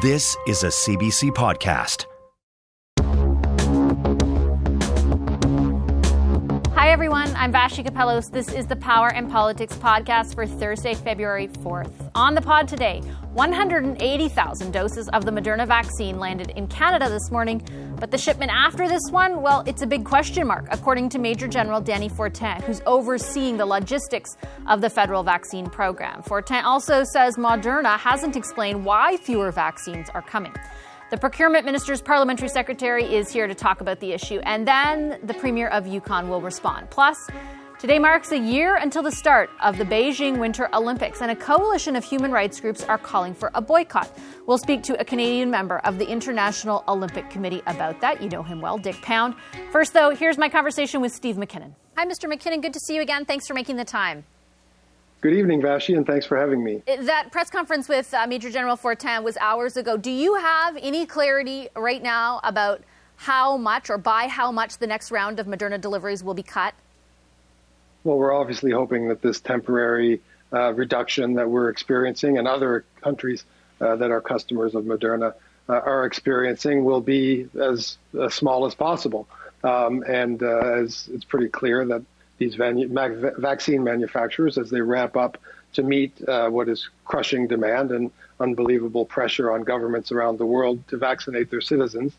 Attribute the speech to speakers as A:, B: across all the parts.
A: This is a CBC podcast.
B: Hi, everyone. I'm Vassy Kapelos. This is the Power and Politics podcast for Thursday, February 4th. On the pod today, 180,000 doses of the Moderna vaccine landed in Canada this morning. But the shipment after this one, well, it's a big question mark, according to Major General Danny Fortin, who's overseeing the logistics of the federal vaccine program. Fortin also says Moderna hasn't explained why fewer vaccines are coming. The Procurement Minister's parliamentary secretary is here to talk about the issue, and then the Premier of Yukon will respond. Plus, today marks a year until the start of the Beijing Winter Olympics, and a coalition of human rights groups are calling for a boycott. We'll speak to a Canadian member of the International Olympic Committee about that. You know him well, Dick Pound. First, though, here's my conversation with Steve McKinnon. Hi, Mr. McKinnon. Good to see you again. Thanks for making the time.
C: Good evening, Vassy, and thanks for having me.
B: That press conference with Major General Fortin was hours ago. Do you have any clarity right now about how much or by how much the next round of Moderna deliveries will be cut?
C: Well, we're obviously hoping that this temporary reduction that we're experiencing and other countries that are customers of Moderna are experiencing will be as small as possible. As it's pretty clear that these vaccine manufacturers, as they ramp up to meet what is crushing demand and unbelievable pressure on governments around the world to vaccinate their citizens,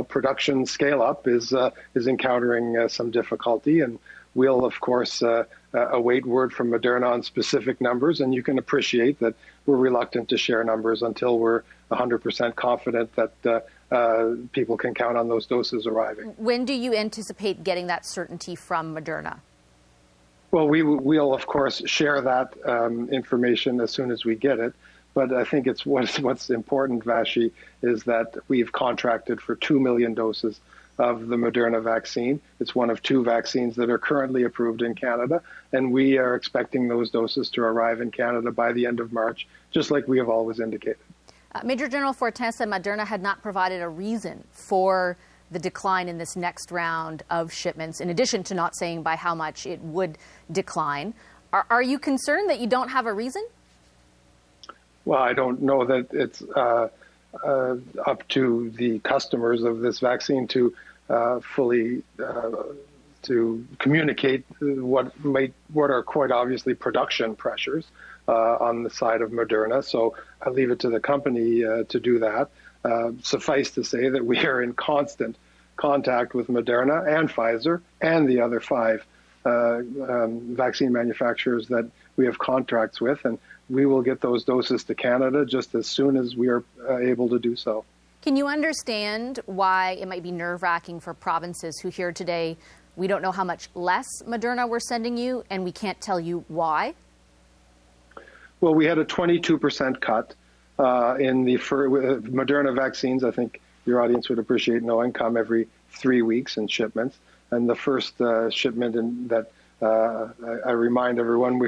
C: production scale up is encountering some difficulty, and we'll of course await word from Moderna on specific numbers. And you can appreciate that we're reluctant to share numbers until we're 100% confident that people can count on those doses arriving.
B: When do you anticipate getting that certainty from Moderna?
C: Well, we'll of course share that information as soon as we get it. But I think what's important, Vassy, is that we've contracted for 2 million doses of the Moderna vaccine. It's one of two vaccines that are currently approved in Canada, and we are expecting those doses to arrive in Canada by the end of March, just like we have always indicated.
B: Major General Fortin said Moderna had not provided a reason for the decline in this next round of shipments, in addition to not saying by how much it would decline. Are you concerned that you don't have a reason?
C: Well, I don't know that it's up to the customers of this vaccine to fully to communicate what are quite obviously production pressures on the side of Moderna. So I leave it to the company to do that. Suffice to say that we are in constant contact with Moderna and Pfizer and the other 5 vaccine manufacturers that we have contracts with, and we will get those doses to Canada just as soon as we are able to do so.
B: Can you understand why it might be nerve-wracking for provinces who hear today, we don't know how much less Moderna we're sending you, and we can't tell you why?
C: Well, we had a 22% cut in the Moderna vaccines. I think your audience would appreciate knowing come every 3 weeks in shipments. And the first shipment in that I remind everyone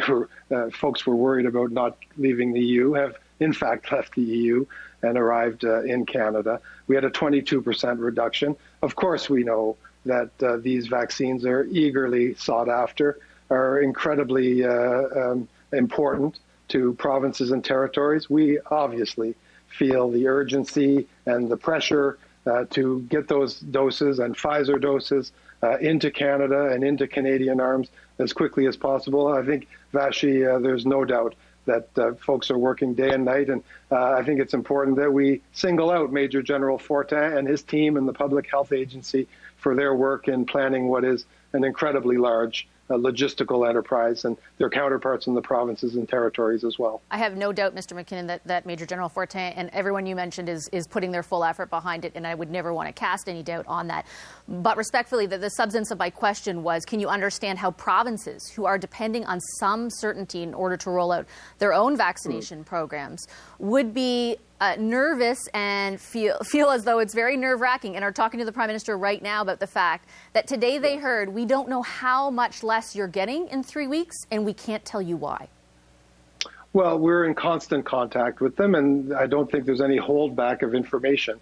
C: folks were worried about not leaving the EU have in fact left the EU and arrived in Canada. We had a 22% reduction. Of course, we know that these vaccines are eagerly sought after, are incredibly important to provinces and territories. We obviously feel the urgency and the pressure to get those doses and Pfizer doses into Canada and into Canadian arms as quickly as possible. I think, Vassy, there's no doubt that folks are working day and night, and I think it's important that we single out Major General Fortin and his team and the Public Health Agency for their work in planning what is an incredibly large logistical enterprise, and their counterparts in the provinces and territories as well.
B: I have no doubt, Mr. McKinnon, that Major General Fortin and everyone you mentioned is putting their full effort behind it, and I would never want to cast any doubt on that. But respectfully, the substance of my question was, can you understand how provinces who are depending on some certainty in order to roll out their own vaccination programs would be nervous and feel as though it's very nerve-wracking, and are talking to the Prime Minister right now about the fact that today they heard, we don't know how much less you're getting in 3 weeks, and we can't tell you why?
C: Well, we're in constant contact with them, and I don't think there's any holdback of information.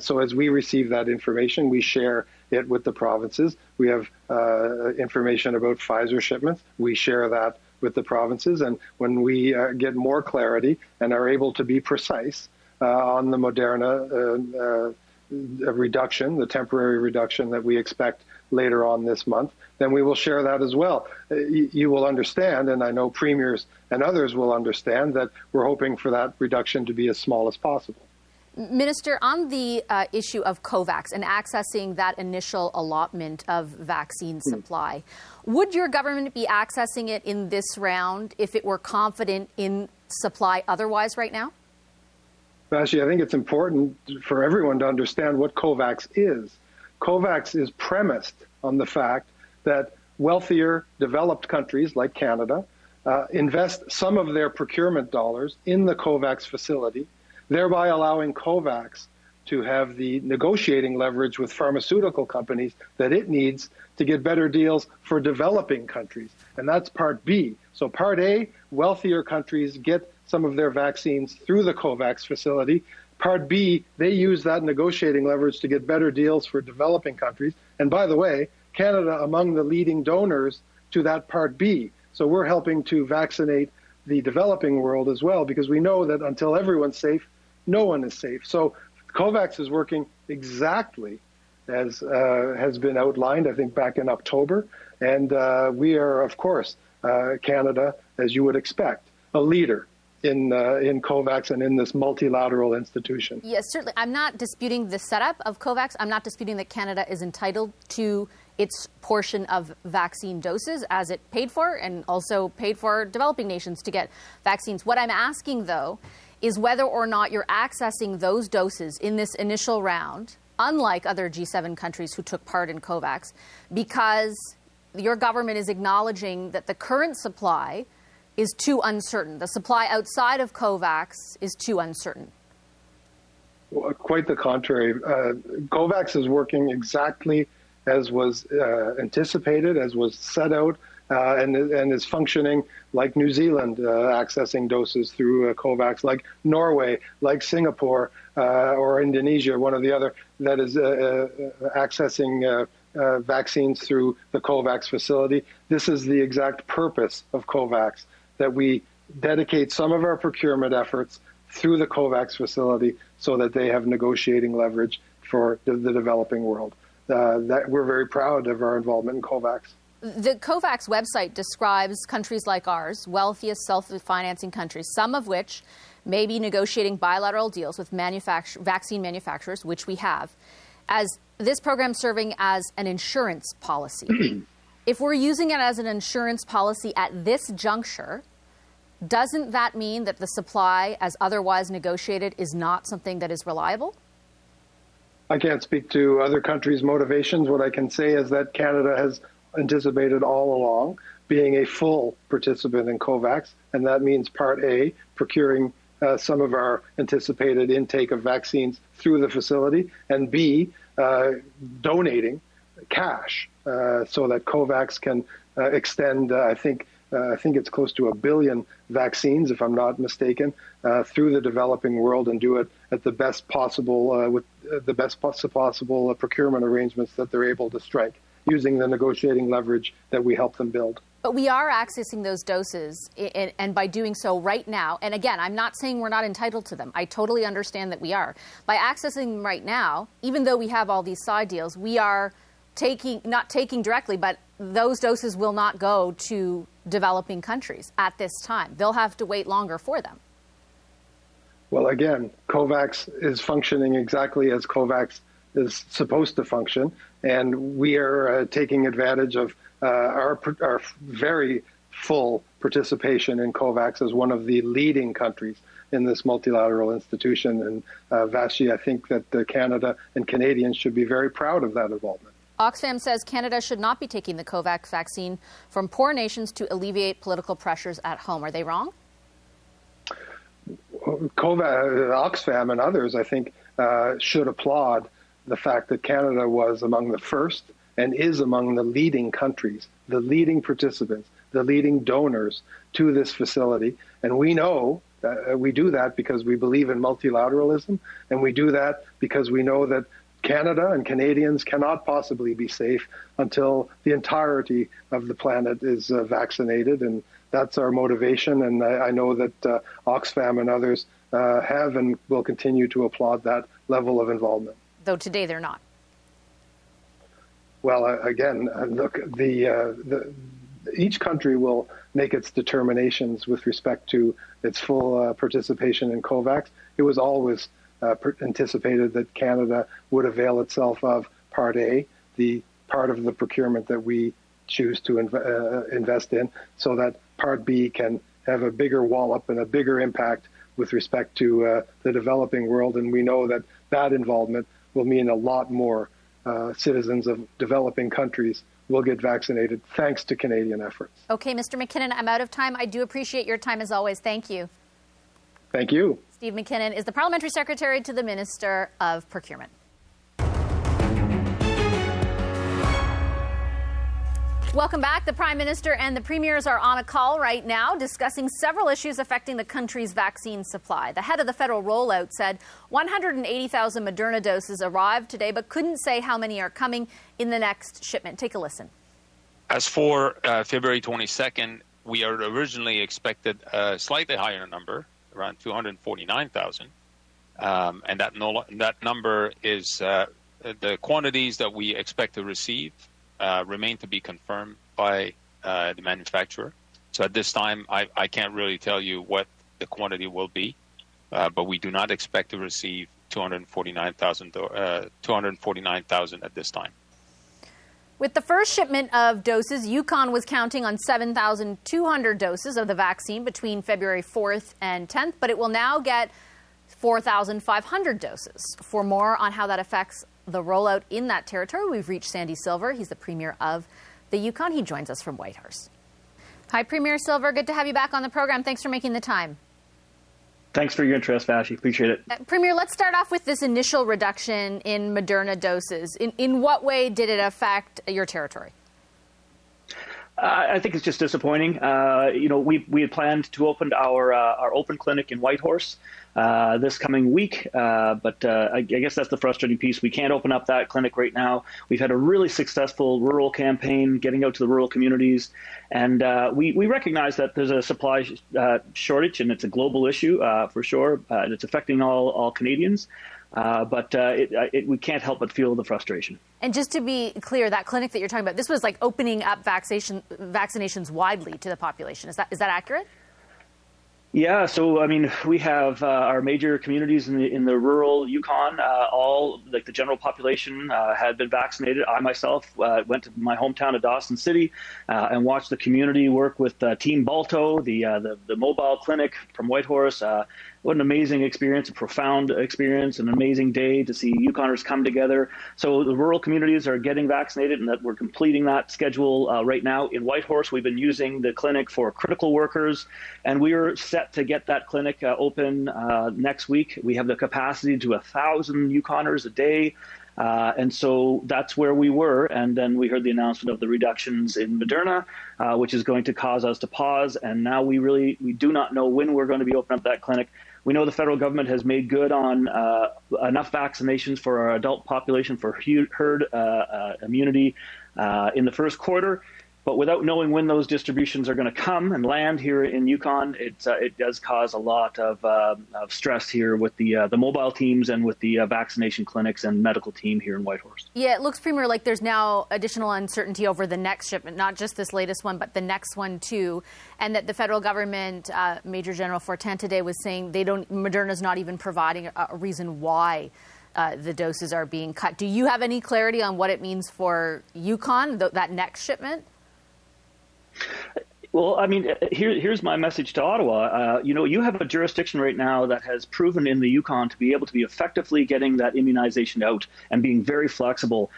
C: So as we receive that information, we share it with the provinces. We have information about Pfizer shipments. We share that with the provinces. And when we get more clarity and are able to be precise on the Moderna reduction, the temporary reduction that we expect later on this month, then we will share that as well. You will understand, and I know premiers and others will understand, that we're hoping for that reduction to be as small as possible.
B: Minister, on the issue of COVAX and accessing that initial allotment of vaccine supply, would your government be accessing it in this round if it were confident in supply otherwise right now?
C: Vassy, I think it's important for everyone to understand what COVAX is. COVAX is premised on the fact that wealthier, developed countries like Canada invest some of their procurement dollars in the COVAX facility, thereby allowing COVAX to have the negotiating leverage with pharmaceutical companies that it needs to get better deals for developing countries. And that's Part B. So Part A, wealthier countries get some of their vaccines through the COVAX facility. Part B, they use that negotiating leverage to get better deals for developing countries. And by the way, Canada among the leading donors to that Part B. So we're helping to vaccinate the developing world as well, because we know that until everyone's safe, no one is safe. So COVAX is working exactly as has been outlined, I think, back in October. And we are, of course, Canada, as you would expect, a leader in COVAX and in this multilateral institution.
B: Yes, certainly. I'm not disputing the setup of COVAX. I'm not disputing that Canada is entitled to its portion of vaccine doses as it paid for, and also paid for developing nations to get vaccines. What I'm asking, though, is whether or not you're accessing those doses in this initial round, unlike other G7 countries who took part in COVAX, because your government is acknowledging that the current supply is too uncertain. The supply outside of COVAX is too uncertain.
C: Well, quite the contrary. COVAX is working exactly as was anticipated, as was set out, and is functioning like New Zealand, accessing doses through COVAX, like Norway, like Singapore, or Indonesia, one or the other, that is accessing vaccines through the COVAX facility. This is the exact purpose of COVAX, that we dedicate some of our procurement efforts through the COVAX facility so that they have negotiating leverage for the developing world. That we're very proud of our involvement in COVAX.
B: The COVAX website describes countries like ours, wealthiest self-financing countries, some of which may be negotiating bilateral deals with vaccine manufacturers, which we have, as this program serving as an insurance policy. If we're using it as an insurance policy at this juncture, doesn't that mean that the supply, as otherwise negotiated, is not something that is reliable?
C: I can't speak to other countries' motivations. What I can say is that Canada has anticipated all along being a full participant in COVAX, and that means Part A, procuring some of our anticipated intake of vaccines through the facility, and B, donating cash so that COVAX can extend, I think it's close to 1 billion vaccines, if I'm not mistaken, through the developing world, and do it at the best possible, with the best possible procurement arrangements that they're able to strike, using the negotiating leverage that we help them build.
B: But we are accessing those doses, and by doing so right now, and again, I'm not saying we're not entitled to them. I totally understand that we are. By accessing them right now, even though we have all these side deals, we are not taking directly, but those doses will not go to developing countries at this time. They'll have to wait longer for them.
C: Well, again, COVAX is functioning exactly as COVAX is supposed to function, and we are taking advantage of our very full participation in COVAX as one of the leading countries in this multilateral institution. And Vassy, I think that Canada and Canadians should be very proud of that involvement.
B: Oxfam says Canada should not be taking the COVAX vaccine from poor nations to alleviate political pressures at home. Are they wrong?
C: Oxfam and others, I think, should applaud the fact that Canada was among the first and is among the leading countries, the leading participants, the leading donors to this facility. And we know we do that because we believe in multilateralism, and we do that because we know that Canada and Canadians cannot possibly be safe until the entirety of the planet is vaccinated. And that's our motivation. And I know that Oxfam and others have and will continue to applaud that level of involvement.
B: Though today they're not.
C: Well, again, look, each country will make its determinations with respect to its full participation in COVAX. It was always anticipated that Canada would avail itself of Part A, the part of the procurement that we choose to invest in, so that Part B can have a bigger wallop and a bigger impact with respect to the developing world. And we know that that involvement will mean a lot more citizens of developing countries will get vaccinated thanks to Canadian efforts.
B: Okay, Mr. McKinnon, I'm out of time. I do appreciate your time as always. Thank you.
C: Thank you.
B: Steve McKinnon is the Parliamentary Secretary to the Minister of Procurement. Welcome back. The Prime Minister and the Premiers are on a call right now discussing several issues affecting the country's vaccine supply. The head of the federal rollout said 180,000 Moderna doses arrived today, but couldn't say how many are coming in the next shipment. Take a listen.
D: As for February 22nd, we are originally expected a slightly higher number, around 249,000. And that number is the quantities that we expect to receive remain to be confirmed by the manufacturer. So at this time, I can't really tell you what the quantity will be, but we do not expect to receive 249,000 at this time.
B: With the first shipment of doses, Yukon was counting on 7,200 doses of the vaccine between February 4th and 10th, but it will now get 4,500 doses. For more on how that affects the rollout in that territory, we've reached Sandy Silver. He's the Premier of the Yukon. He joins us from Whitehorse. Hi, Premier Silver. Good to have you back on the program. Thanks for making the time.
E: Thanks for your interest, Vassy. Appreciate it.
B: Premier, let's start off with this initial reduction in Moderna doses. In what way did it affect your territory?
E: I think it's just disappointing. We had planned to open our open clinic in Whitehorse this coming week, but I guess that's the frustrating piece. We can't open up that clinic right now. We've had a really successful rural campaign getting out to the rural communities, and we recognize that there's a supply shortage, and it's a global issue for sure. It's affecting all Canadians. But we can't help but feel the frustration.
B: And just to be clear, that clinic that you're talking about, this was like opening up vaccinations widely to the population. Is that accurate?
E: Yeah, so I mean, we have our major communities in the rural Yukon. All like the general population had been vaccinated. I myself went to my hometown of Dawson City and watched the community work with Team Balto, the mobile clinic from Whitehorse. What an amazing experience, a profound experience, an amazing day to see Yukoners come together. So the rural communities are getting vaccinated, and that we're completing that schedule right now. In Whitehorse, we've been using the clinic for critical workers, and we are set to get that clinic open next week. We have the capacity to 1,000 Yukoners a day. And so that's where we were. And then we heard the announcement of the reductions in Moderna, which is going to cause us to pause. And now we do not know when we're going to be opening up that clinic. We know the federal government has made good on enough vaccinations for our adult population for herd immunity in the first quarter. But without knowing when those distributions are going to come and land here in Yukon, it does cause a lot of stress here with the mobile teams and with the vaccination clinics and medical team here in Whitehorse. Yeah,
B: it looks, Premier, like there's now additional uncertainty over the next shipment, not just this latest one, but the next one too, and that the federal government, Major General Fortin today was saying Moderna's not even providing a reason why the doses are being cut. Do you have any clarity on what it means for Yukon, that next shipment?
E: Well, I mean, here's my message to Ottawa. You have a jurisdiction right now that has proven in the Yukon to be able to be effectively getting that immunization out and being very flexible.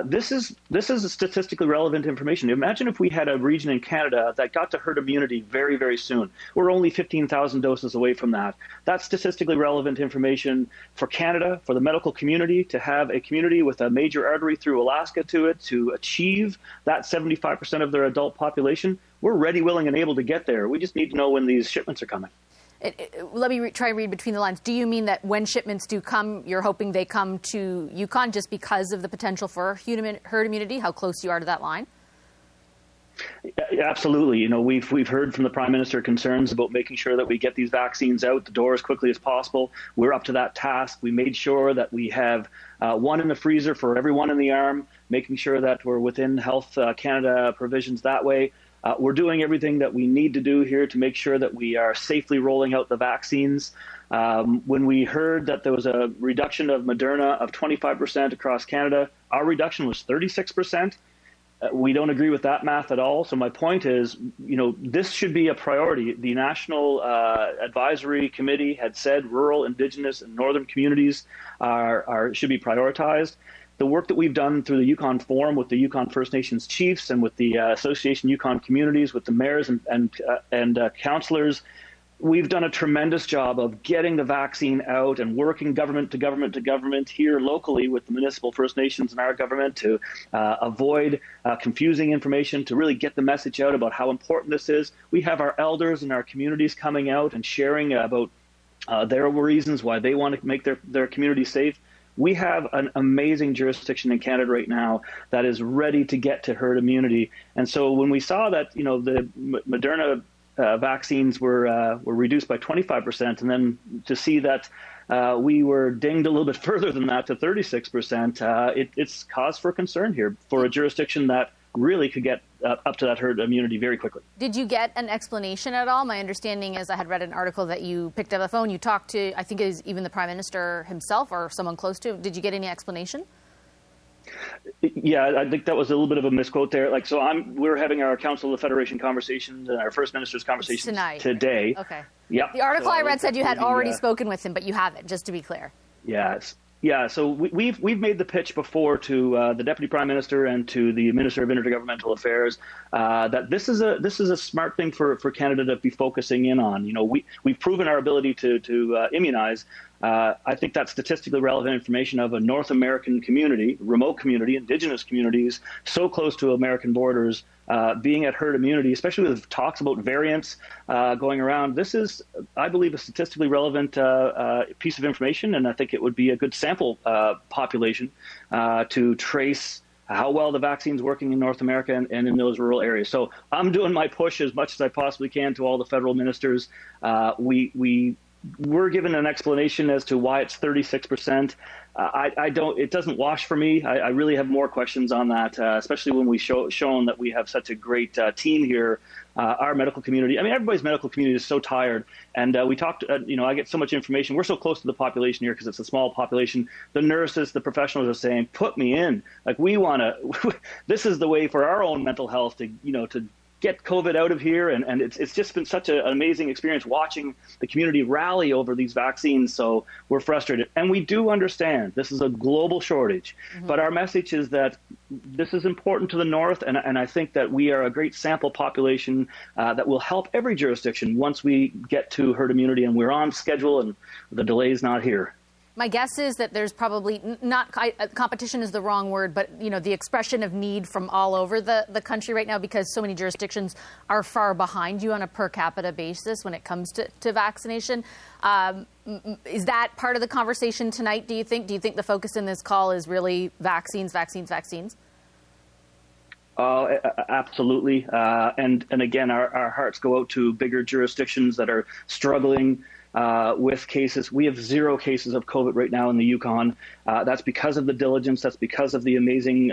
E: This is statistically relevant information. Imagine if we had a region in Canada that got to herd immunity very, very soon. We're only 15,000 doses away from that. That's statistically relevant information for Canada, for the medical community, to have a community with a major artery through Alaska to it, to achieve that 75% of their adult population. We're ready, willing, and able to get there. We just need to know when these shipments are coming.
B: Let me try and read between the lines. Do you mean that when shipments do come, you're hoping they come to Yukon just because of the potential for herd immunity, how close you are to that line?
E: Absolutely. You know, we've heard from the Prime Minister concerns about making sure that we get these vaccines out the door as quickly as possible. We're up to that task. We made sure that we have one in the freezer for everyone in the arm, making sure that we're within Health Canada provisions that way. We're doing everything that we need to do here to make sure that we are safely rolling out the vaccines. When we heard that there was a reduction of Moderna of 25% across Canada, our reduction was 36%. We don't agree with that math at all. So my point is, you know, this should be a priority. The National Advisory Committee had said rural, Indigenous, and Northern communities should be prioritized. The work that we've done through the Yukon Forum with the Yukon First Nations chiefs and with the Association Yukon Communities, with the mayors and councillors, we've done a tremendous job of getting the vaccine out and working government to government here locally with the municipal First Nations and our government to avoid confusing information, to really get the message out about how important this is. We have our elders in our communities coming out and sharing about their reasons why they want to make their community safe. We have an amazing jurisdiction in Canada right now that is ready to get to herd immunity. And so when we saw that, you know, the Moderna vaccines were reduced by 25%, and then to see that we were dinged a little bit further than that to 36%, it's cause for concern here for a jurisdiction that really could get up to that herd immunity very quickly.
B: Did you get an explanation at all? My understanding is I had read an article that you picked up the phone, you talked to, I think it was even the Prime Minister himself or someone close to him. Did you get any explanation?
E: Yeah, I think that was a little bit of a misquote there. Like, so we're having our Council of the Federation conversations and our First Minister's conversations today.
B: Okay.
E: Yeah.
B: The article I read said you had already spoken with him, but you haven't, just to be clear.
E: Yes. Yeah, so we've made the pitch before to the Deputy Prime Minister and to the Minister of Intergovernmental Affairs that this is a smart thing for Canada to be focusing in on. You know, we've proven our ability to immunize. I think that's statistically relevant information of a North American community, remote community, Indigenous communities, so close to American borders, being at herd immunity, especially with talks about variants going around. This is, I believe, a statistically relevant piece of information, and I think it would be a good sample population to trace how well the vaccine's working in North America and in those rural areas. So I'm doing my push as much as I possibly can to all the federal ministers. We're given an explanation as to why it's 36%. It doesn't wash for me. I really have more questions on that, especially when we've shown that we have such a great team here. Our medical community, I mean, everybody's medical community is so tired. And we talked, I get so much information. We're so close to the population here because it's a small population. The nurses, the professionals are saying, put me in. Like, we want to, this is the way for our own mental health to get COVID out of here. And it's just been such an amazing experience watching the community rally over these vaccines. So we're frustrated. And we do understand this is a global shortage. Mm-hmm. But our message is that this is important to the North. And I think that we are a great sample population that will help every jurisdiction once we get to herd immunity and we're on schedule and the delay is not here.
B: My guess is that there's probably not competition is the wrong word, but the expression of need from all over the country right now because so many jurisdictions are far behind you on a per capita basis when it comes to vaccination. Is that part of the conversation tonight, do you think? Do you think the focus in this call is really vaccines?
E: Absolutely. And again, our hearts go out to bigger jurisdictions that are struggling with cases. We have 0 cases of COVID right now in the Yukon. That's because of the diligence. That's because of the amazing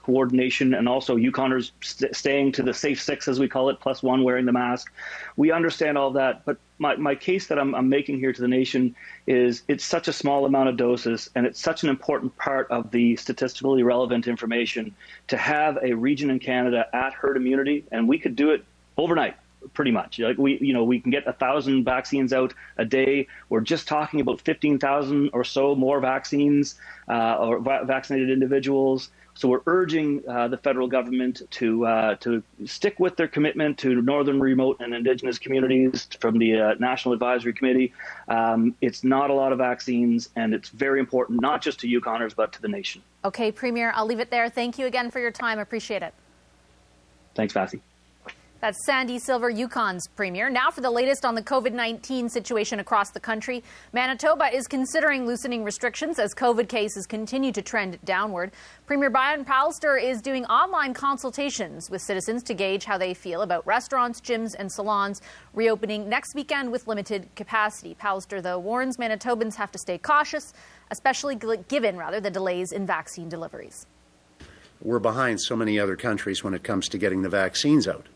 E: coordination, and also Yukoners staying to the safe 6, as we call it, +1 wearing the mask. We understand all that, but my case that I'm making here to the nation is it's such a small amount of doses, and it's such an important part of the statistically relevant information to have a region in Canada at herd immunity, and we could do it overnight. Pretty much. Like we can get 1,000 vaccines out a day. We're just talking about 15,000 or so more vaccines or vaccinated individuals. So we're urging the federal government to stick with their commitment to northern, remote, and Indigenous communities from the National Advisory Committee. It's not a lot of vaccines, and it's very important, not just to Yukoners, but to the nation.
B: Okay, Premier, I'll leave it there. Thank you again for your time. Appreciate it.
E: Thanks, Vassy.
B: That's Sandy Silver, Yukon's premier. Now for the latest on the COVID-19 situation across the country. Manitoba is considering loosening restrictions as COVID cases continue to trend downward. Premier Brian Pallister is doing online consultations with citizens to gauge how they feel about restaurants, gyms and salons reopening next weekend with limited capacity. Pallister, though, warns Manitobans have to stay cautious, especially given the delays in vaccine deliveries.
F: We're behind so many other countries when it comes to getting the vaccines out,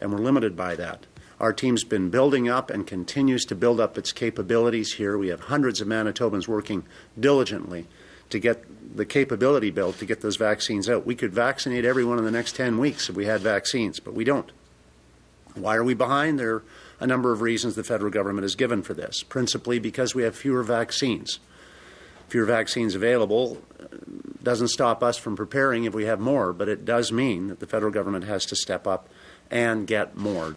F: and we're limited by that. Our team's been building up and continues to build up its capabilities here. We have hundreds of Manitobans working diligently to get the capability built to get those vaccines out. We could vaccinate everyone in the next 10 weeks if we had vaccines, but we don't. Why are we behind? There are a number of reasons the federal government has given for this, principally because we have fewer vaccines. Fewer vaccines available doesn't stop us from preparing if we have more, but it does mean that the federal government has to step up and get more.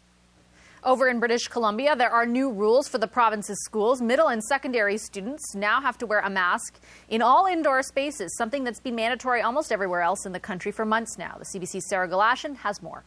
B: Over in British Columbia, there are new rules for the province's schools. Middle and secondary students now have to wear a mask in all indoor spaces, something that's been mandatory almost everywhere else in the country for months now. The CBC's Sarah Galashan has more.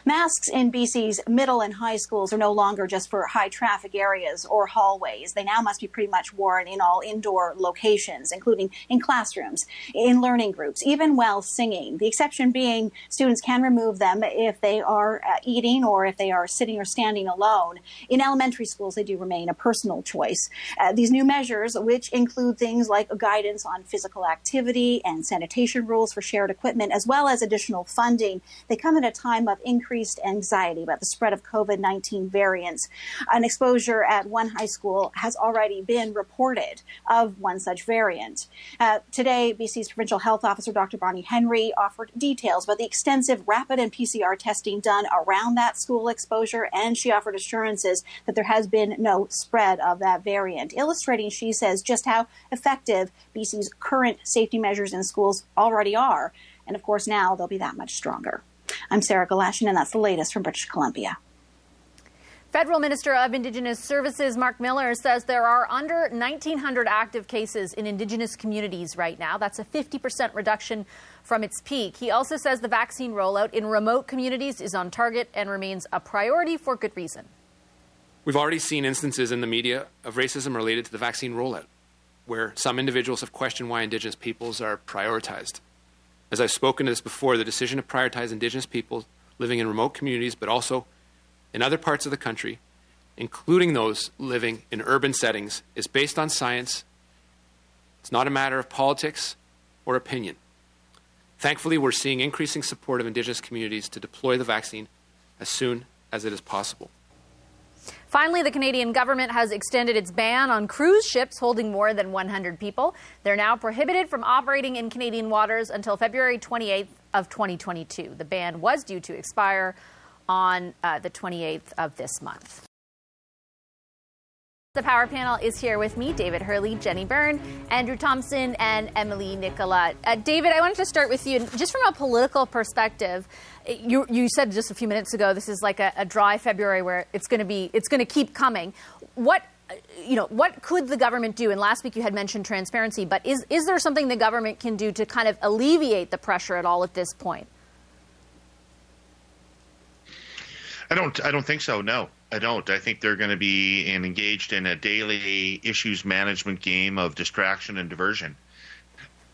G: Masks in BC's middle and high schools are no longer just for high traffic areas or hallways. They now must be pretty much worn in all indoor locations, including in classrooms, in learning groups, even while singing. The exception being students can remove them if they are eating or if they are sitting or standing alone. In elementary schools, they do remain a personal choice. These new measures, which include things like guidance on physical activity and sanitation rules for shared equipment, as well as additional funding, they come at a time of increased anxiety about the spread of COVID-19 variants. An exposure at one high school has already been reported of one such variant. Today, BC's Provincial Health Officer, Dr. Bonnie Henry, offered details about the extensive rapid and PCR testing done around that school exposure, and she offered assurances that there has been no spread of that variant, illustrating, she says, just how effective BC's current safety measures in schools already are. And of course, now they'll be that much stronger. I'm Sarah Galashan, and that's the latest from British Columbia.
B: Federal Minister of Indigenous Services Mark Miller says there are under 1,900 active cases in Indigenous communities right now. That's a 50% reduction from its peak. He also says the vaccine rollout in remote communities is on target and remains a priority for good reason.
H: We've already seen instances in the media of racism related to the vaccine rollout, where some individuals have questioned why Indigenous peoples are prioritized. As I've spoken to this before, the decision to prioritize Indigenous people living in remote communities, but also in other parts of the country, including those living in urban settings, is based on science. It's not a matter of politics or opinion. Thankfully, we're seeing increasing support of Indigenous communities to deploy the vaccine as soon as it is possible.
B: Finally, the Canadian government has extended its ban on cruise ships holding more than 100 people. They're now prohibited from operating in Canadian waters until February 28th of 2022. The ban was due to expire on the 28th of this month. The Power Panel is here with me, David Hurley, Jenny Byrne, Andrew Thompson, and Emily Nicola. David, I wanted to start with you. Just from a political perspective, you said just a few minutes ago this is like a dry February where it's going to keep coming. What could the government do? And last week you had mentioned transparency, but is there something the government can do to kind of alleviate the pressure at all at this point?
I: I don't think so. No, I don't. I think they're going to be engaged in a daily issues management game of distraction and diversion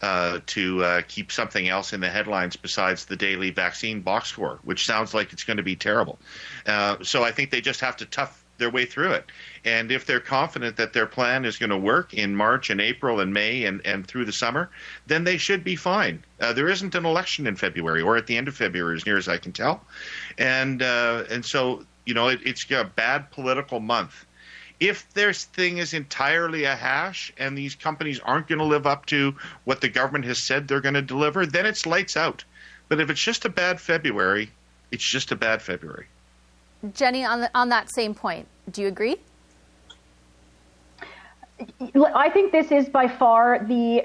I: to keep something else in the headlines besides the daily vaccine box score, which sounds like it's going to be terrible. So I think they just have to tough their way through it. And if they're confident that their plan is going to work in March and April and May and through the summer, then they should be fine. There isn't an election in February or at the end of February, as near as I can tell. And so, it's a bad political month. If this thing is entirely a hash and these companies aren't going to live up to what the government has said they're going to deliver, then it's lights out. But if it's just a bad February, it's just a bad February.
B: Jenny, on that same point, do you agree?
J: I think this is by far the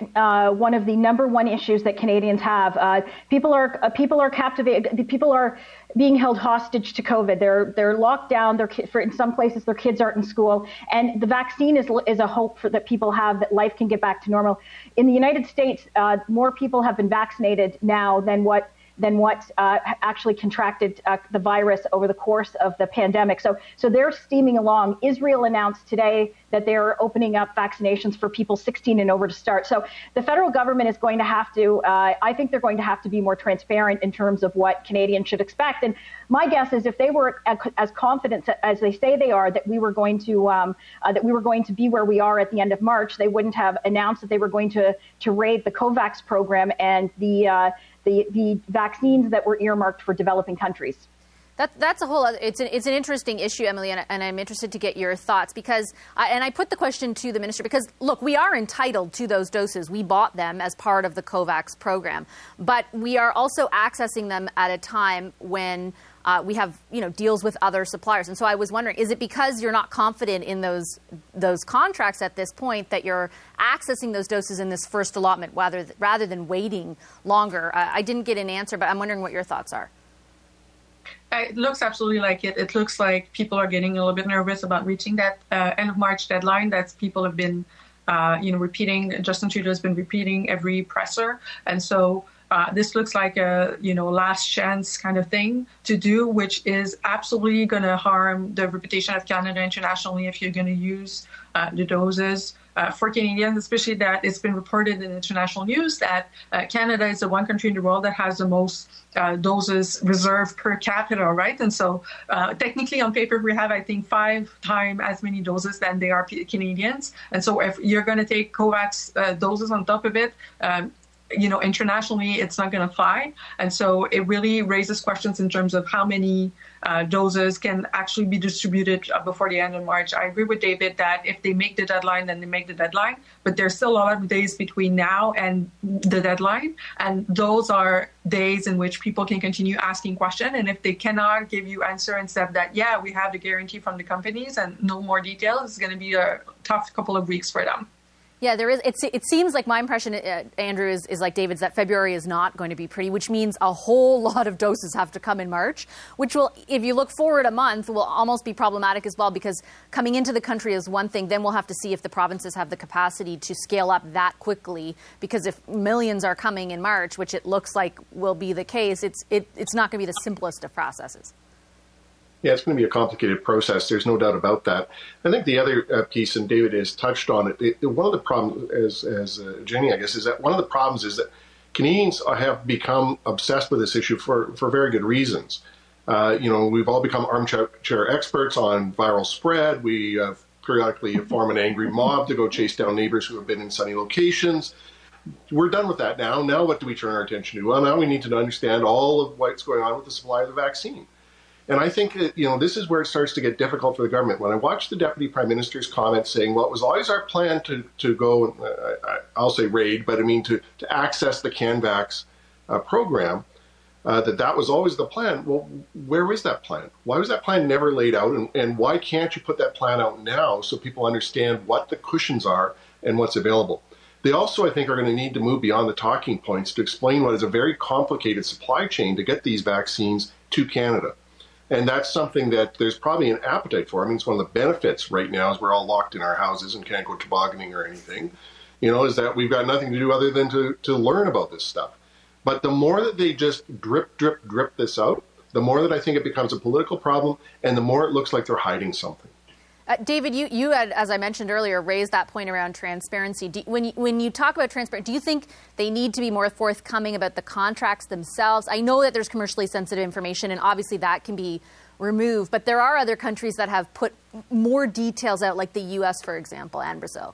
J: one of the number one issues that Canadians have. People are captivated. People are being held hostage to COVID. They're locked down. In some places, their kids aren't in school, and the vaccine is a hope that people have that life can get back to normal. In the United States, more people have been vaccinated now than what than what actually contracted the virus over the course of the pandemic. So they're steaming along. Israel announced today that they're opening up vaccinations for people 16 and over to start. So the federal government is going to have to, I think they're going to have to be more transparent in terms of what Canadians should expect. And my guess is if they were as confident as they say they are that we were going to be where we are at the end of March, they wouldn't have announced that they were going to raid the COVAX program and the vaccines that were earmarked for developing countries.
B: That's a whole other, it's an interesting issue, Emily, and I'm interested to get your thoughts because, I put the question to the minister because, look, we are entitled to those doses. We bought them as part of the COVAX program, but we are also accessing them at a time when we have, deals with other suppliers. And so I was wondering, is it because you're not confident in those contracts at this point that you're accessing those doses in this first allotment rather than waiting longer? I didn't get an answer, but I'm wondering what your thoughts are.
K: It looks absolutely like it. It looks like people are getting a little bit nervous about reaching that end of March deadline that people have been, repeating. Justin Trudeau has been repeating every presser. And so this looks like a, last chance kind of thing to do, which is absolutely going to harm the reputation of Canada internationally if you're going to use the doses. For Canadians, especially that it's been reported in international news that Canada is the one country in the world that has the most doses reserved per capita, right? And so technically on paper, we have, I think, 5 times as many doses than they are Canadians. And so if you're going to take COVAX doses on top of it, internationally, it's not going to fly. And so it really raises questions in terms of how many doses can actually be distributed before the end of March. I agree with David that if they make the deadline, then they make the deadline. But there's still a lot of days between now and the deadline. And those are days in which people can continue asking questions. And if they cannot give you answer instead of that, yeah, we have the guarantee from the companies and no more details, it's going to be a tough couple of weeks for them.
B: Yeah, there is. It seems like my impression, Andrew, is like David's, that February is not going to be pretty, which means a whole lot of doses have to come in March, which will, if you look forward a month, will almost be problematic as well, because coming into the country is one thing. Then we'll have to see if the provinces have the capacity to scale up that quickly, because if millions are coming in March, which it looks like will be the case, it's not going to be the simplest of processes.
L: Yeah, it's going to be a complicated process. There's no doubt about that. I think the other piece, and David has touched on it, one of the problems, as Jenny, I guess, is that one of the problems is that Canadians have become obsessed with this issue for very good reasons. We've all become armchair experts on viral spread. We periodically form an angry mob to go chase down neighbors who have been in sunny locations. We're done with that now. Now what do we turn our attention to? Well, now we need to understand all of what's going on with the supply of the vaccine. And I think that, this is where it starts to get difficult for the government. When I watched the Deputy Prime Minister's comment saying, well, it was always our plan to go, I'll say raid, but I mean to access the CanVax program, that was always the plan. Well, where is that plan? Why was that plan never laid out? And why can't you put that plan out now so people understand what the cushions are and what's available? They also, I think, are going to need to move beyond the talking points to explain what is a very complicated supply chain to get these vaccines to Canada. And that's something that there's probably an appetite for. I mean, it's one of the benefits right now is we're all locked in our houses and can't go tobogganing or anything, is that we've got nothing to do other than to learn about this stuff. But the more that they just drip this out, the more that I think it becomes a political problem and the more it looks like they're hiding something.
B: David, you had, as I mentioned earlier, raised that point around transparency. When you talk about transparency, do you think they need to be more forthcoming about the contracts themselves? I know that there's commercially sensitive information, and obviously that can be removed, but there are other countries that have put more details out, like the U.S., for example, and Brazil.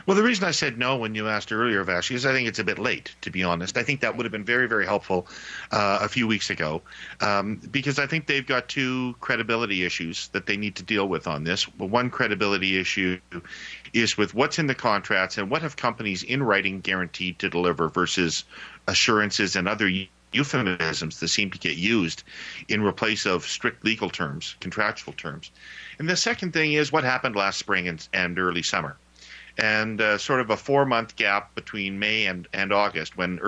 I: Well, the reason I said no when you asked earlier, Vassy, is I think it's a bit late, to be honest. I think that would have been very, very helpful a few weeks ago, because I think they've got 2 credibility issues that they need to deal with on this. Well, one credibility issue is with what's in the contracts and what have companies in writing guaranteed to deliver versus assurances and other euphemisms that seem to get used in replace of strict legal terms, contractual terms. And the second thing is what happened last spring and early summer. And sort of a 4-month gap between May and August when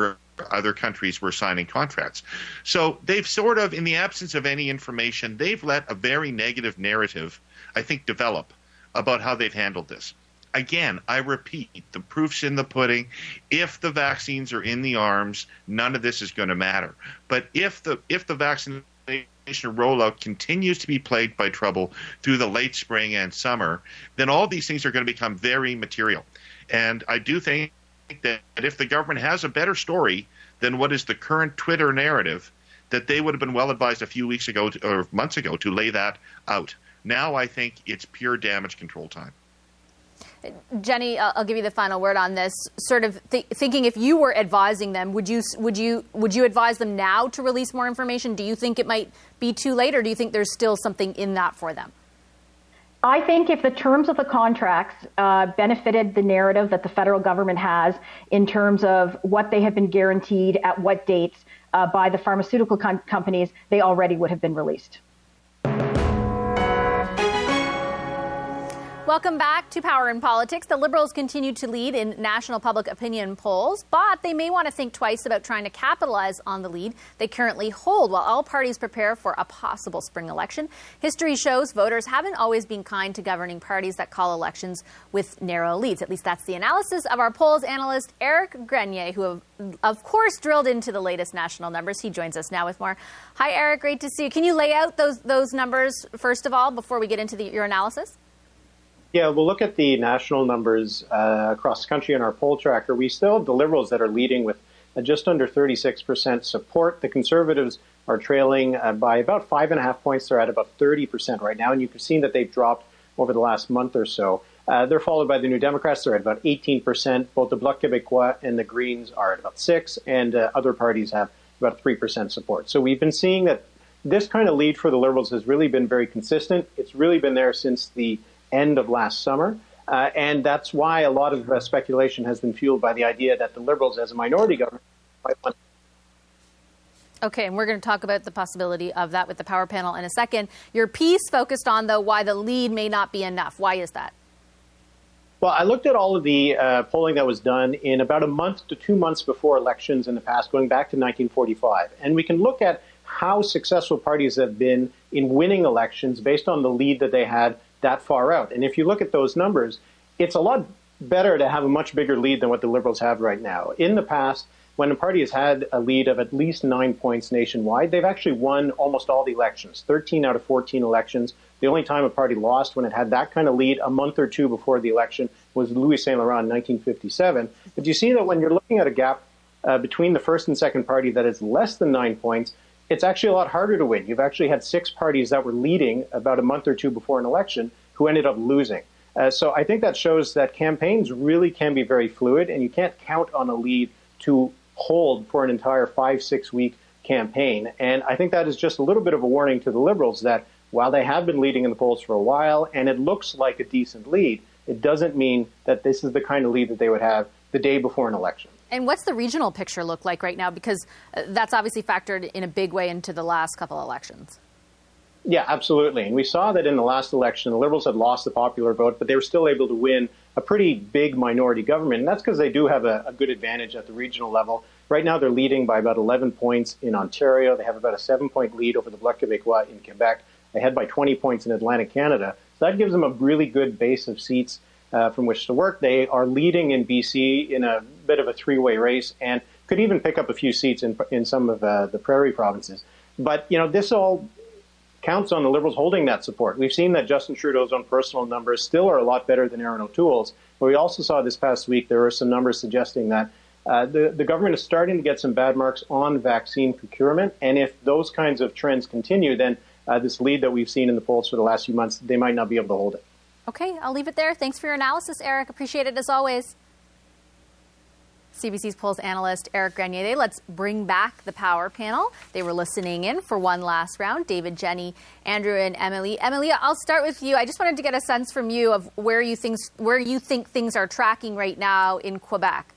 I: other countries were signing contracts. So they've sort of, in the absence of any information, they've let a very negative narrative, I think, develop about how they've handled this. Again, I repeat, the proof's in the pudding. If the vaccines are in the arms, none of this is going to matter. But if the vaccination rollout continues to be plagued by trouble through the late spring and summer, then all these things are going to become very material. And I do think that if the government has a better story than what is the current Twitter narrative, that they would have been well advised a few weeks ago or months ago to lay that out. Now I think it's pure damage control time.
B: Jenny, I'll give you the final word on this. Sort of thinking, if you were advising them, would you advise them now to release more information? Do you think it might be too late, or do you think there's still something in that for them?
J: I think if the terms of the contracts benefited the narrative that the federal government has in terms of what they have been guaranteed at what dates by the pharmaceutical companies, they already would have been released.
B: Welcome back to Power in Politics. The Liberals continue to lead in national public opinion polls, but they may want to think twice about trying to capitalize on the lead they currently hold while all parties prepare for a possible spring election. History shows voters haven't always been kind to governing parties that call elections with narrow leads. At least that's the analysis of our polls analyst, Eric Grenier, who of course drilled into the latest national numbers. He joins us now with more. Hi, Eric. Great to see you. Can you lay out those numbers, first of all, before we get into your analysis?
M: Yeah, we'll look at the national numbers across the country in our poll tracker. We still have the Liberals that are leading with just under 36% support. The Conservatives are trailing by about 5.5 points. They're at about 30% right now, and you can see that they've dropped over the last month or so. They're followed by the New Democrats. They're at about 18%. Both the Bloc Québécois and the Greens are at about 6%, and other parties have about 3% support. So we've been seeing that this kind of lead for the Liberals has really been very consistent. It's really been there since the end of last summer. And that's why a lot of speculation has been fueled by the idea that the Liberals, as a minority government, might want.
B: Okay, and we're going to talk about the possibility of that with the Power Panel in a second. Your piece focused on, though, why the lead may not be enough. Why is that?
M: Well, I looked at all of the polling that was done in about a month to 2 months before elections in the past, going back to 1945. And we can look at how successful parties have been in winning elections based on the lead that they had that far out. And if you look at those numbers, it's a lot better to have a much bigger lead than what the Liberals have right now. In the past, when a party has had a lead of at least 9 points nationwide, they've actually won almost all the elections, 13 out of 14 elections. The only time a party lost when it had that kind of lead a month or two before the election was Louis Saint Laurent in 1957. But you see that when you're looking at a gap between the first and second party that is less than 9 points, it's actually a lot harder to win. You've actually had 6 parties that were leading about a month or two before an election who ended up losing. So I think that shows that campaigns really can be very fluid, and you can't count on a lead to hold for an entire 5-6 week campaign. And I think that is just a little bit of a warning to the Liberals that while they have been leading in the polls for a while, and it looks like a decent lead, it doesn't mean that this is the kind of lead that they would have the day before an election.
B: And what's the regional picture look like right now? Because that's obviously factored in a big way into the last couple of elections.
M: Yeah, absolutely. And we saw that in the last election, the Liberals had lost the popular vote, but they were still able to win a pretty big minority government. And that's because they do have a good advantage at the regional level. Right now, they're leading by about 11 points in Ontario. They have about a 7-point lead over the Bloc Québécois in Quebec, ahead by 20 points in Atlantic Canada. So that gives them a really good base of seats from which to work. They are leading in BC in a bit of a three-way race and could even pick up a few seats in some of the prairie provinces. But, you know, this all counts on the Liberals holding that support. We've seen that Justin Trudeau's own personal numbers still are a lot better than Erin O'Toole's. But we also saw this past week there were some numbers suggesting that the government is starting to get some bad marks on vaccine procurement. And if those kinds of trends continue, then this lead that we've seen in the polls for the last few months, they might not be able to hold it.
B: Okay, I'll leave it there. Thanks for your analysis, Eric. Appreciate it as always. CBC's polls analyst Eric Grenier. Let's bring back the Power Panel. They were listening in for one last round. David, Jenny, Andrew, and Emily. Emily, I'll start with you. I just wanted to get a sense from you of where you think things are tracking right now in Quebec.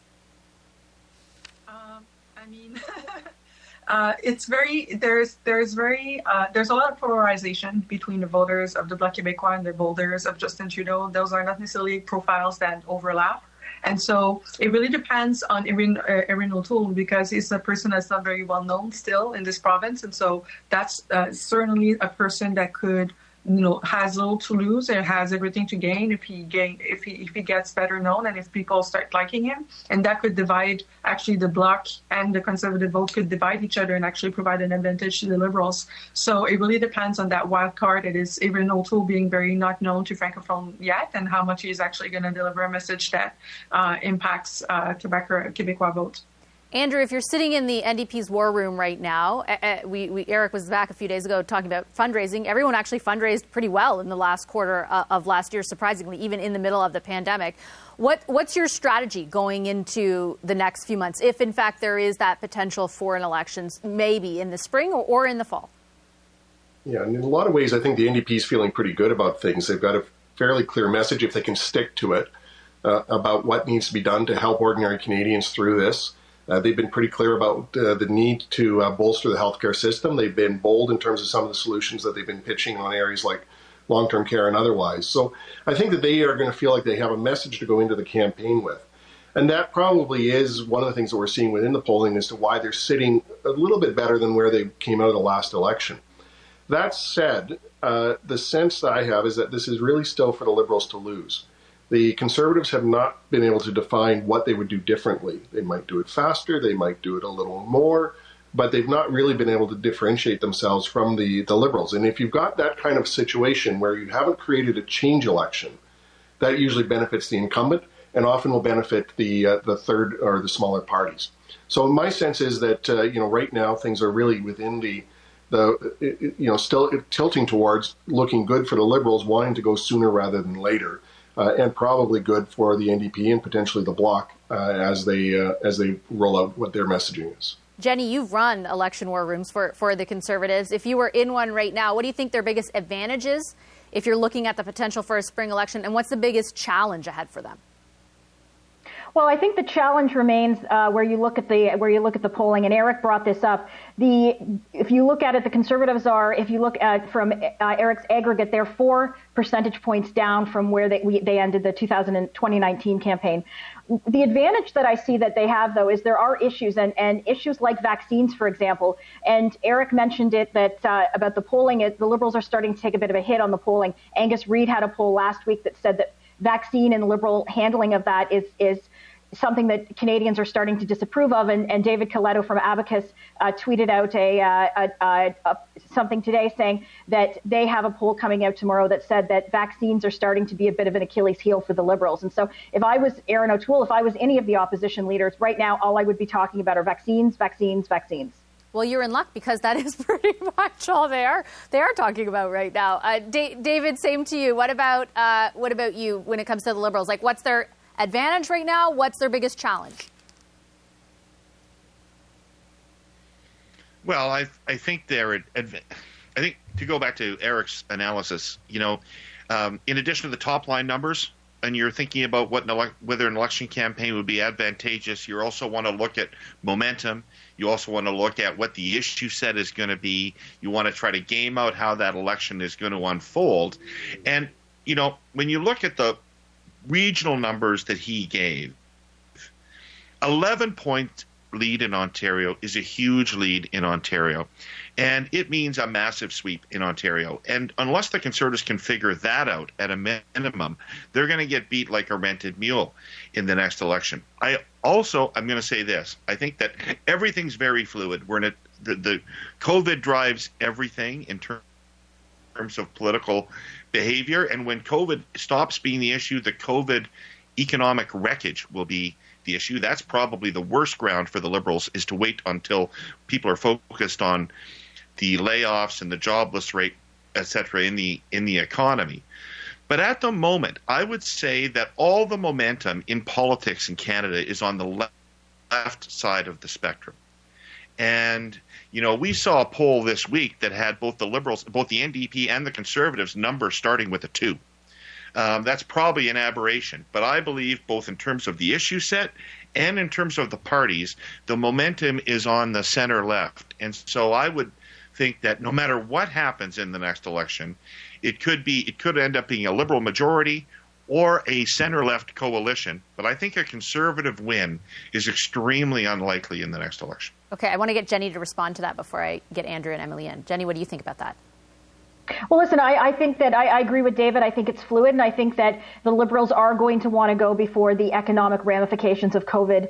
K: It's very there's a lot of polarization between the voters of the Bloc Québécois and the voters of Justin Trudeau. Those are not necessarily profiles that overlap. And so it really depends on Erin O'Toole because he's a person that's not very well known still in this province. And so that's certainly a person that could has little to lose and has everything to gain if he gets better known and if people start liking him. And that could divide, actually the Bloc and the Conservative vote could divide each other and actually provide an advantage to the Liberals. So it really depends on that wild card. It is Erin O'Toole being very not known to Francophone yet, and how much he is actually going to deliver a message that impacts Québécois vote.
B: Andrew, if you're sitting in the NDP's war room right now, Eric was back a few days ago talking about fundraising. Everyone actually fundraised pretty well in the last quarter of last year, surprisingly, even in the middle of the pandemic. What's your strategy going into the next few months, if in fact there is that potential for an election, maybe in the spring or in the fall?
L: Yeah, and in a lot of ways, I think the NDP is feeling pretty good about things. They've got a fairly clear message, if they can stick to it, about what needs to be done to help ordinary Canadians through this. They've been pretty clear about the need to bolster the healthcare system. They've been bold in terms of some of the solutions that they've been pitching on areas like long-term care and otherwise. So I think that they are going to feel like they have a message to go into the campaign with. And that probably is one of the things that we're seeing within the polling as to why they're sitting a little bit better than where they came out of the last election. That said, the sense that I have is that this is really still for the Liberals to lose. The Conservatives have not been able to define what they would do differently. They might do it faster, they might do it a little more, but they've not really been able to differentiate themselves from the Liberals. And if you've got that kind of situation where you haven't created a change election, that usually benefits the incumbent and often will benefit the third or the smaller parties. So my sense is that right now things are really within still tilting towards looking good for the Liberals, wanting to go sooner rather than later. And probably good for the NDP and potentially the Bloc as they roll out what their messaging is.
B: Jenny, you've run election war rooms for the Conservatives. If you were in one right now, what do you think their biggest advantage is if you're looking at the potential for a spring election, and what's the biggest challenge ahead for them?
J: Well, I think the challenge remains where you look at the polling, and Eric brought this up. If you look at it, the Conservatives are, if you look at from Eric's aggregate, they're 4 percentage points down from where they ended the 2019 campaign. The advantage that I see that they have, though, is there are issues, and issues like vaccines, for example. And Eric mentioned it that about the polling, the Liberals are starting to take a bit of a hit on the polling. Angus Reid had a poll last week that said that vaccine and the Liberal handling of that is something that Canadians are starting to disapprove of. And David Coletto from Abacus tweeted out something today saying that they have a poll coming out tomorrow that said that vaccines are starting to be a bit of an Achilles heel for the Liberals. And so if I was Erin O'Toole, if I was any of the opposition leaders, right now all I would be talking about are vaccines, vaccines, vaccines.
B: Well, you're in luck because that is pretty much all they are talking about right now. David, same to you. What about you when it comes to the Liberals? Like, what's their advantage right now? What's their biggest challenge?
I: Well, I think to go back to Eric's analysis, in addition to the top line numbers, and you're thinking about whether an election campaign would be advantageous, you also want to look at momentum. You also want to look at what the issue set is going to be. You want to try to game out how that election is going to unfold. And, when you look at the regional numbers that he gave, 11-point lead in Ontario is a huge lead in Ontario. And it means a massive sweep in Ontario. And unless the Conservatives can figure that out at a minimum, they're going to get beat like a rented mule in the next election. I'm going to say this. I think that everything's very fluid. The COVID drives everything in terms of political behavior. And when COVID stops being the issue, the COVID economic wreckage will be the issue. That's probably the worst ground for the Liberals, is to wait until people are focused on the layoffs and the jobless rate, et cetera, in the economy. But at the moment, I would say that all the momentum in politics in Canada is on the left side of the spectrum. And, we saw a poll this week that had both the Liberals, both the NDP and the Conservatives number starting with a 2. That's probably an aberration. But I believe both in terms of the issue set and in terms of the parties, the momentum is on the center left. And so I would think that no matter what happens in the next election, it could end up being a Liberal majority or a center-left coalition. But I think a Conservative win is extremely unlikely in the next election.
B: Okay, I want to get Jenny to respond to that before I get Andrew and Emily in. Jenny, what do you think about that?
J: Well, listen, I think that I agree with David. I think it's fluid, and I think that the Liberals are going to want to go before the economic ramifications of COVID,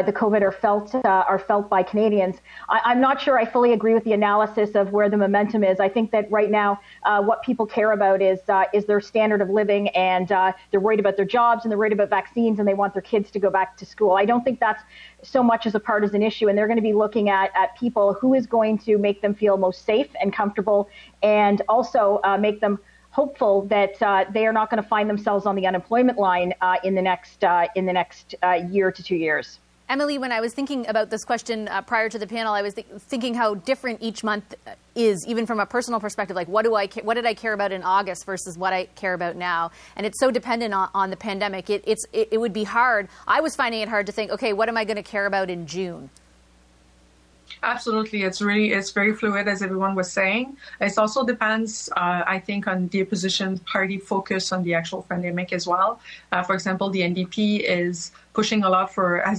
J: the COVID are felt by Canadians. I'm not sure I fully agree with the analysis of where the momentum is. I think that right now, what people care about is their standard of living, and they're worried about their jobs, and they're worried about vaccines, and they want their kids to go back to school. I don't think that's so much as a partisan issue, and they're going to be looking at people who is going to make them feel most safe and comfortable, and also make them hopeful that they are not going to find themselves on the unemployment line in the next year to 2 years.
B: Emily, when I was thinking about this question prior to the panel, I was thinking how different each month is, even from a personal perspective. Like, what did I care about in August versus what I care about now? And it's so dependent on the pandemic. It would be hard. I was finding it hard to think, okay, what am I going to care about in June?
K: Absolutely. It's very fluid, as everyone was saying. It also depends, I think, on the opposition party focus on the actual pandemic as well. For example, the NDP has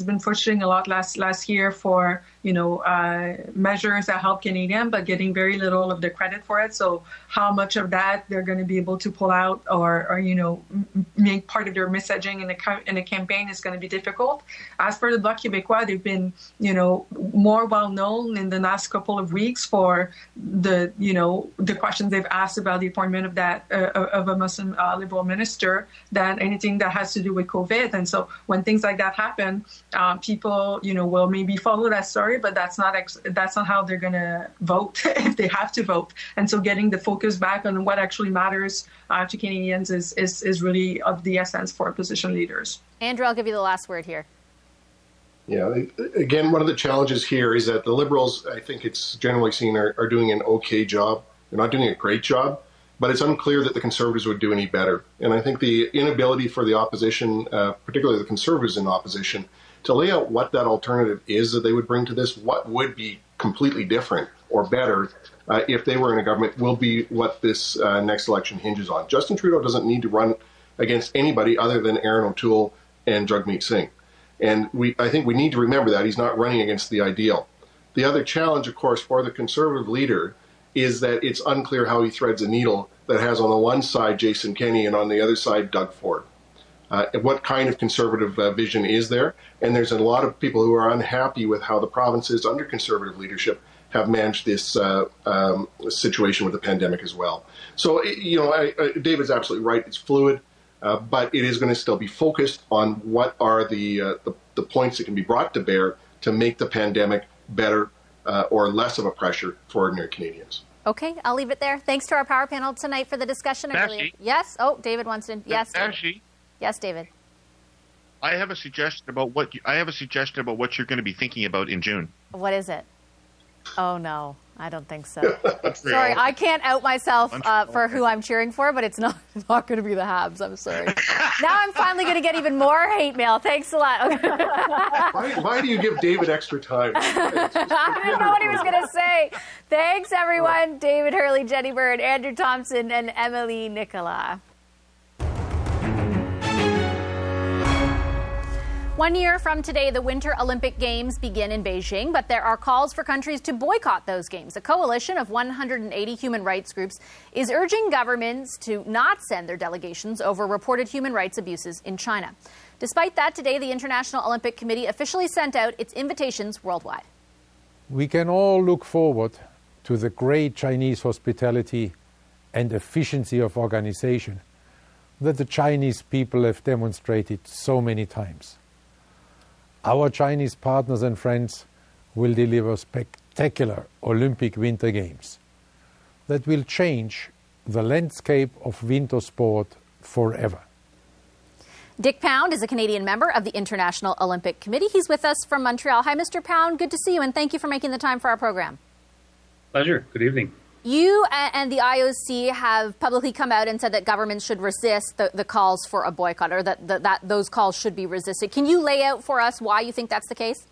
K: been pushing a lot last year for, measures that help Canadians, but getting very little of the credit for it. So how much of that they're going to be able to pull out or make part of their messaging in a campaign is going to be difficult. As for the Bloc Québécois, they've been, more well known in the last couple of weeks for the questions they've asked about the appointment of a Muslim Liberal minister than anything that has to do with COVID. And so when things like that happen, people, will maybe follow that story, but that's not how they're going to vote if they have to vote. And so getting the focus back on what actually matters to Canadians is really of the essence for opposition leaders.
B: Andrew, I'll give you the last word here.
L: Yeah, again, one of the challenges here is that the Liberals, I think it's generally seen, are doing an okay job. They're not doing a great job, but it's unclear that the Conservatives would do any better. And I think the inability for the opposition, particularly the Conservatives in opposition, to lay out what that alternative is that they would bring to this, what would be completely different or better if they were in a government, will be what this next election hinges on. Justin Trudeau doesn't need to run against anybody other than Aaron O'Toole and Jagmeet Singh. And I think we need to remember that he's not running against the ideal. The other challenge, of course, for the Conservative leader is that it's unclear how he threads a needle that has on the one side Jason Kenney and on the other side Doug Ford. What kind of Conservative vision is there? And there's a lot of people who are unhappy with how the provinces under Conservative leadership have managed this situation with the pandemic as well. So, David's absolutely right. It's fluid. But it is going to still be focused on what are the points that can be brought to bear to make the pandemic better or less of a pressure for ordinary Canadians.
B: Okay, I'll leave it there. Thanks to our power panel tonight for the discussion. Yes? Oh, David Winston. Yes, David. Yes, David.
I: I have a suggestion about what you're going to be thinking about in June.
B: What is it? Oh no, I don't think so. Sorry, I can't out myself for who I'm cheering for, but it's not going to be the Habs. I'm sorry. Now I'm finally going to get even more hate mail. Thanks a lot.
L: Why do you give David extra time?
B: I didn't know what he was going to say. Thanks, everyone. David Hurley, Jenny Bird, Andrew Thompson, and Emily Nicola. 1 year from today, the Winter Olympic Games begin in Beijing, but there are calls for countries to boycott those games. A coalition of 180 human rights groups is urging governments to not send their delegations over reported human rights abuses in China. Despite that, today the International Olympic Committee officially sent out its invitations worldwide.
N: We can all look forward to the great Chinese hospitality and efficiency of organization that the Chinese people have demonstrated so many times. Our Chinese partners and friends will deliver spectacular Olympic Winter Games that will change the landscape of winter sport forever.
B: Dick Pound is a Canadian member of the International Olympic Committee. He's with us from Montreal. Hi, Mr. Pound. Good to see you, and thank you for making the time for our program.
O: Pleasure. Good evening.
B: You and the IOC have publicly come out and said that governments should resist the calls for a boycott, or that those calls should be resisted. Can you lay out for us why you think that's the case?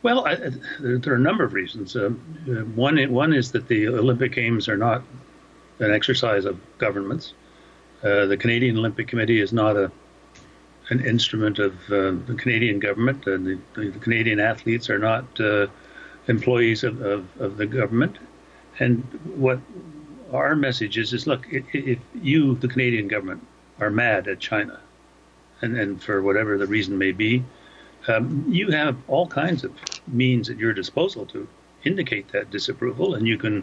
O: Well, there are a number of reasons. One is that the Olympic Games are not an exercise of governments. The Canadian Olympic Committee is not an instrument of the Canadian government. The Canadian athletes are not employees of the government. And what our message is look, if you, the Canadian government, are mad at China, and for whatever the reason may be, you have all kinds of means at your disposal to indicate that disapproval, and you can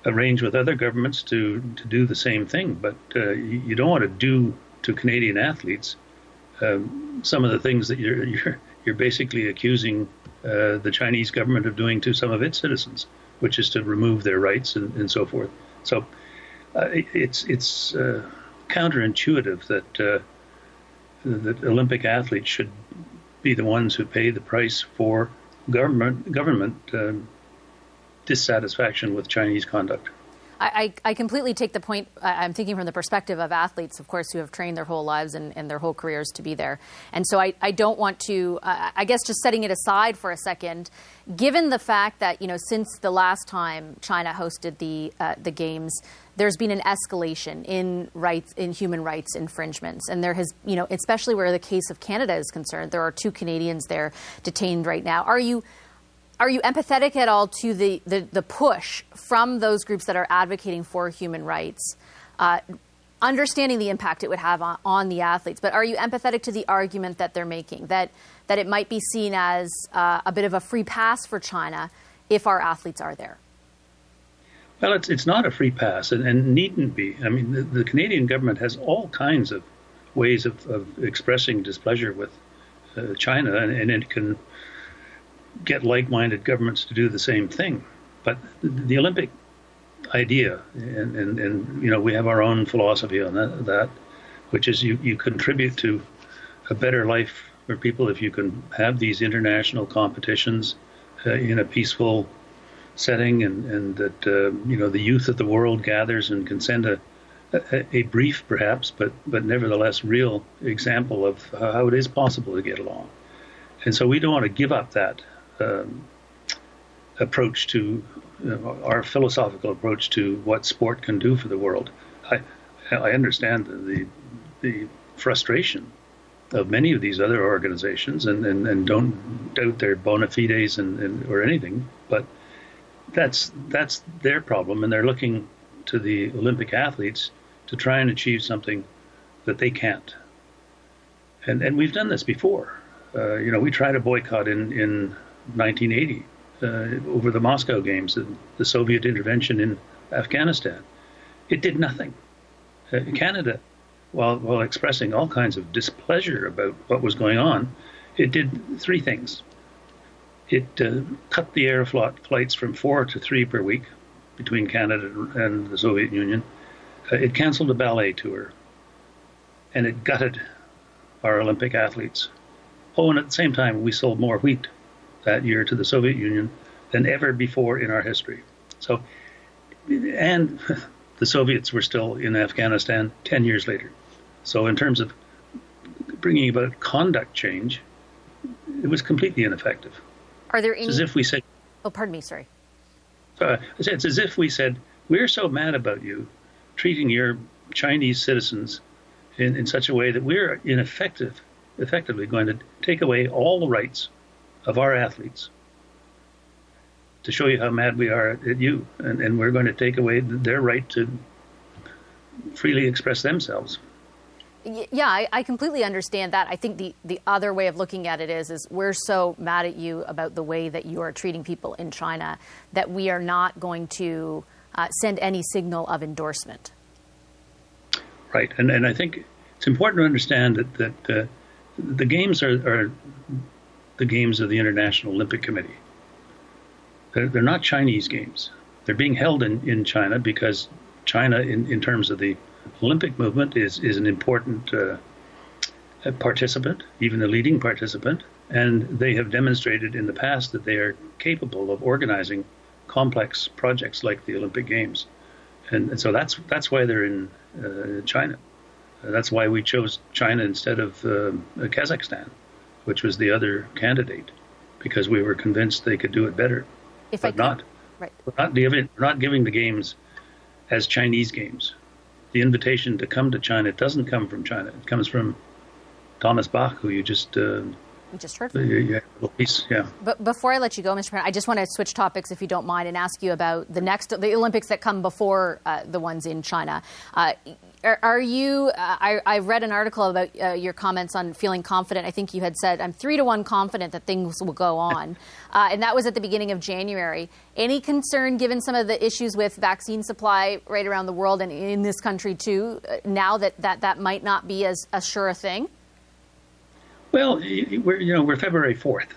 O: arrange with other governments to do the same thing. But you don't want to do to Canadian athletes some of the things that you're basically accusing the Chinese government of doing to some of its citizens, which is to remove their rights and so forth. So it's counterintuitive that Olympic athletes should be the ones who pay the price for government dissatisfaction with Chinese conduct.
B: I completely take the point. I'm thinking from the perspective of athletes, of course, who have trained their whole lives and their whole careers to be there. And so I don't want to, I guess just setting it aside for a second, given the fact that, since the last time China hosted the Games, there's been an escalation in human rights infringements. And there has, especially where the case of Canada is concerned, there are 2 Canadians there detained right now. Are you empathetic at all to the push from those groups that are advocating for human rights, understanding the impact it would have on the athletes, but are you empathetic to the argument that they're making, that it might be seen as a bit of a free pass for China if our athletes are there?
O: Well, it's not a free pass and needn't be. I mean, the Canadian government has all kinds of ways of expressing displeasure with China, and it can get like-minded governments to do the same thing. But the Olympic idea, and we have our own philosophy on that, which is you contribute to a better life for people if you can have these international competitions in a peaceful setting, and that the youth of the world gathers and can send a brief, perhaps, but nevertheless real example of how it is possible to get along. And so we don't want to give up that approach to our philosophical approach to what sport can do for the world. I understand the frustration of many of these other organizations, and don't doubt their bona fides or anything, but that's their problem, and they're looking to the Olympic athletes to try and achieve something that they can't. And we've done this before. We tried a boycott in 1980 over the Moscow Games, the Soviet intervention in Afghanistan. It did nothing. Canada, while expressing all kinds of displeasure about what was going on, it did 3 things. It cut the air flights from 4 to 3 per week between Canada and the Soviet Union. It canceled a ballet tour, and it gutted our Olympic athletes. Oh, and at the same time, we sold more wheat that year to the Soviet Union than ever before in our history. So, and the Soviets were still in Afghanistan 10 years later. So in terms of bringing about conduct change, it was completely ineffective.
B: Are there any...
O: It's as if we said...
B: Oh, pardon me, sorry.
O: It's as if we said, we're so mad about you treating your Chinese citizens in such a way that we're effectively going to take away all the rights of our athletes to show you how mad we are at you, and we're going to take away their right to freely express themselves.
B: Yeah, I completely understand that. I think the other way of looking at it is we're so mad at you about the way that you are treating people in China that we are not going to send any signal of endorsement.
O: Right, and I think it's important to understand that the games are the games of the International Olympic Committee. They're not Chinese games. They're being held in China because China, in terms of the Olympic movement, is an important participant, even a leading participant, and they have demonstrated in the past that they are capable of organizing complex projects like the Olympic Games, and so that's why they're in China. That's why we chose China instead of Kazakhstan, which was the other candidate, because we were convinced they could do it better. We're not giving the games as Chinese games. The invitation to come to China doesn't come from China. It comes from Thomas Bach, who you just
B: We just heard
O: from you. Yeah.
B: But before I let you go, Mr. President, I just want to switch topics, if you don't mind, and ask you about the Olympics that come before the ones in China. Are you? I read an article about your comments on feeling confident. I think you had said, "I'm 3-1 confident that things will go on," and that was at the beginning of January. Any concern, given some of the issues with vaccine supply right around the world and in this country too, now that might not be as sure a thing?
O: Well, we're February 4th.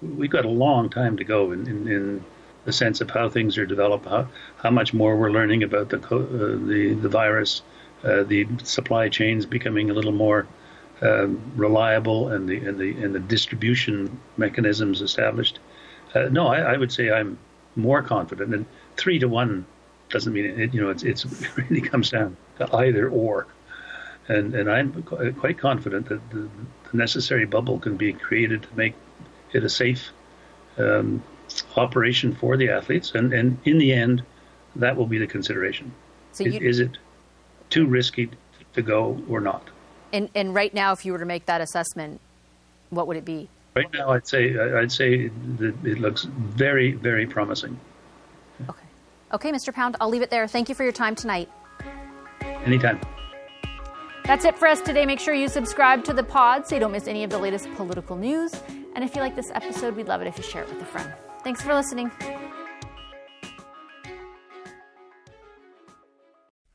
O: We've got a long time to go in the sense of how things are developed, how much more we're learning about the virus, the supply chains becoming a little more reliable, and the distribution mechanisms established. No, I would say I'm more confident. And 3-1 doesn't mean it. It really comes down to either or. And I'm quite confident that the necessary bubble can be created to make it a safe operation for the athletes. And in the end, that will be the consideration. So is it too risky to go or not?
B: And right now, if you were to make that assessment, what would it be?
O: Right now, I'd say that it looks very, very promising.
B: Okay, Mr. Pound, I'll leave it there. Thank you for your time tonight.
O: Anytime.
B: That's it for us today. Make sure you subscribe to the pod so you don't miss any of the latest political news. And if you like this episode, we'd love it if you share it with a friend. Thanks for listening.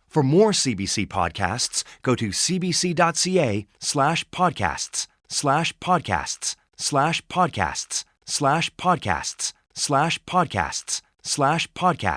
A: For more CBC podcasts, go to cbc.ca/podcasts/podcasts/podcasts/podcasts/podcasts/podcasts/podcasts